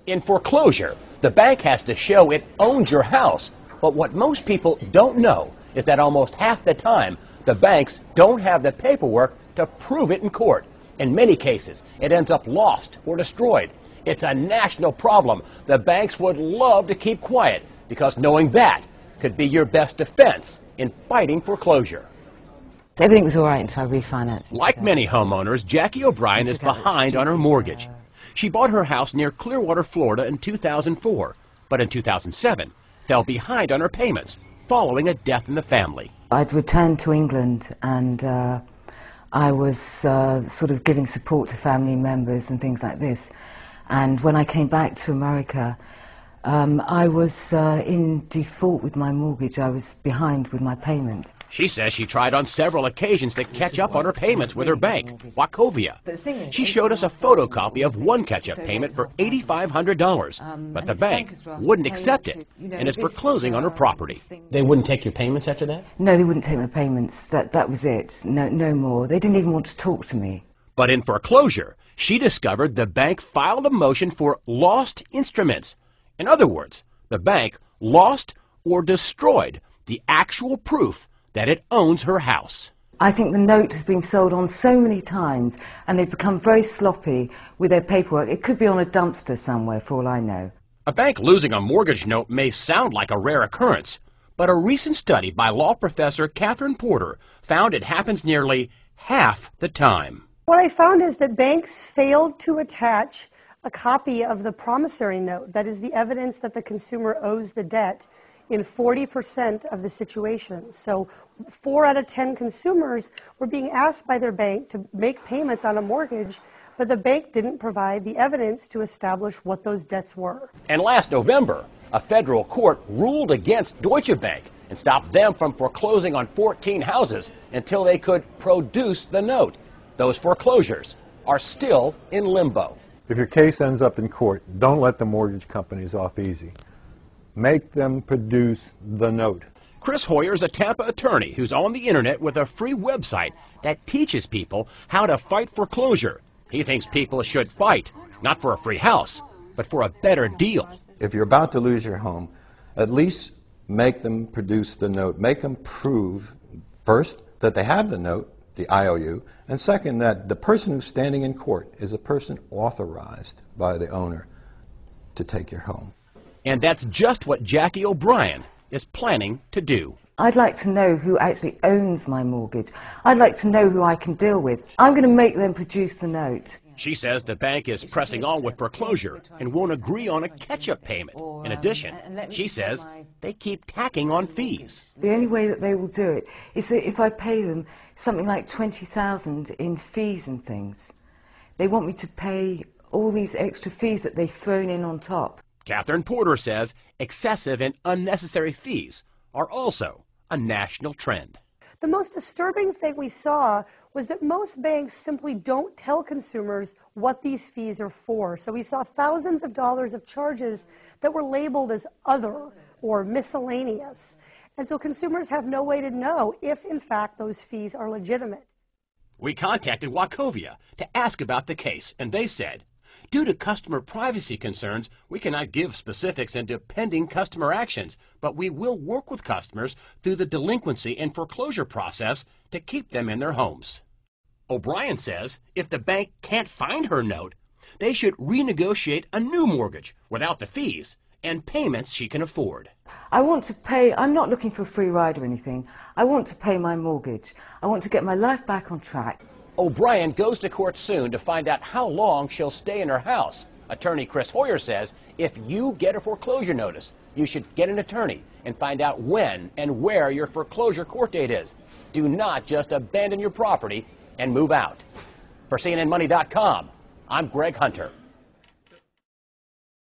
In foreclosure, the bank has to show it owns your house. But what most people don't know is that almost half the time, the banks don't have the paperwork to prove it in court. In many cases, it ends up lost or destroyed. It's a national problem the banks would love to keep quiet, because knowing that could be your best defense in fighting foreclosure. Everything was all right until I refinanced. Like many homeowners, Jackie O'Brien is behind on her mortgage. She bought her house near Clearwater, Florida in 2004, but in 2007 fell behind on her payments following a death in the family. I'd returned to England and I was sort of giving support to family members and things like this. And when I came back to America, I was in default with my mortgage. I was behind with my payments. She says she tried on several occasions to catch up on her payments with her bank, Wachovia. She showed us a photocopy of one catch-up payment for $8,500, but the bank wouldn't accept it and is foreclosing on her property. They wouldn't take your payments after that? No, they wouldn't take my payments. That was it. No more. They didn't even want to talk to me. But in foreclosure, she discovered the bank filed a motion for lost instruments. In other words, the bank lost or destroyed the actual proof that it owns her house. I think the note has been sold on so many times and they've become very sloppy with their paperwork. It could be on a dumpster somewhere for all I know. A bank losing a mortgage note may sound like a rare occurrence, but a recent study by law professor Catherine Porter found it happens nearly half the time. What I found is that banks failed to attach a copy of the promissory note, that is the evidence that the consumer owes the debt, in 40% of the situations. So 4 out of 10 consumers were being asked by their bank to make payments on a mortgage, but the bank didn't provide the evidence to establish what those debts were. And last November, a federal court ruled against Deutsche Bank and stopped them from foreclosing on 14 houses until they could produce the note. Those foreclosures are still in limbo. If your case ends up in court, don't let the mortgage companies off easy. Make them produce the note. Chris Hoyer is a Tampa attorney who's on the internet with a free website that teaches people how to fight foreclosure. He thinks people should fight, not for a free house, but for a better deal. If you're about to lose your home, at least make them produce the note. Make them prove, first, that they have the note, the IOU, and second, that the person who's standing in court is a person authorized by the owner to take your home. And that's just what Jackie O'Brien is planning to do. I'd like to know who actually owns my mortgage. I'd like to know who I can deal with. I'm going to make them produce the note. She says the bank is pressing on with foreclosure and won't agree on a catch-up payment. In addition, she says they keep tacking on fees. The only way that they will do it is that if I pay them something like $20,000 in fees and things, they want me to pay all these extra fees that they've thrown in on top. Catherine Porter says excessive and unnecessary fees are also a national trend. The most disturbing thing we saw was that most banks simply don't tell consumers what these fees are for. So we saw thousands of dollars of charges that were labeled as other or miscellaneous. And so consumers have no way to know if, in fact, those fees are legitimate. We contacted Wachovia to ask about the case, and they said, due to customer privacy concerns, we cannot give specifics into pending customer actions, but we will work with customers through the delinquency and foreclosure process to keep them in their homes. O'Brien says if the bank can't find her note, they should renegotiate a new mortgage without the fees and payments she can afford. I want to pay. I'm not looking for a free ride or anything. I want to pay my mortgage. I want to get my life back on track. O'Brien goes to court soon to find out how long she'll stay in her house. Attorney Chris Hoyer says if you get a foreclosure notice, you should get an attorney and find out when and where your foreclosure court date is. Do not just abandon your property and move out. For CNNMoney.com, I'm Greg Hunter.